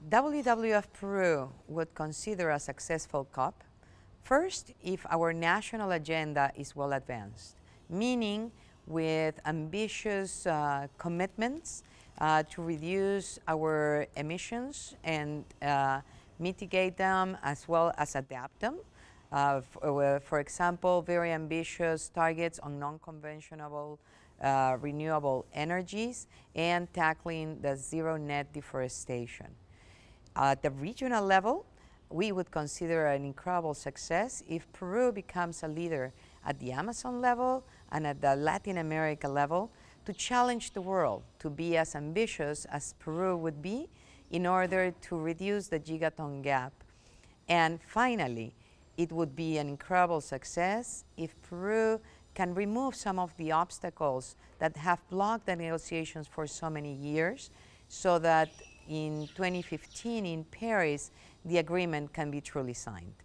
WWF Peru would consider a successful COP first if our national agenda is well advanced, meaning with ambitious commitments to reduce our emissions and mitigate them as well as adapt them. For example, very ambitious targets on non-conventional renewable energies and tackling the zero net deforestation. At the regional level, we would consider an incredible success if Peru becomes a leader at the Amazon level and at the Latin America level to challenge the world to be as ambitious as Peru would be in order to reduce the gigaton gap. And finally, it would be an incredible success if Peru can remove some of the obstacles that have blocked the negotiations for so many years, so that in 2015 in Paris, the agreement can be truly signed.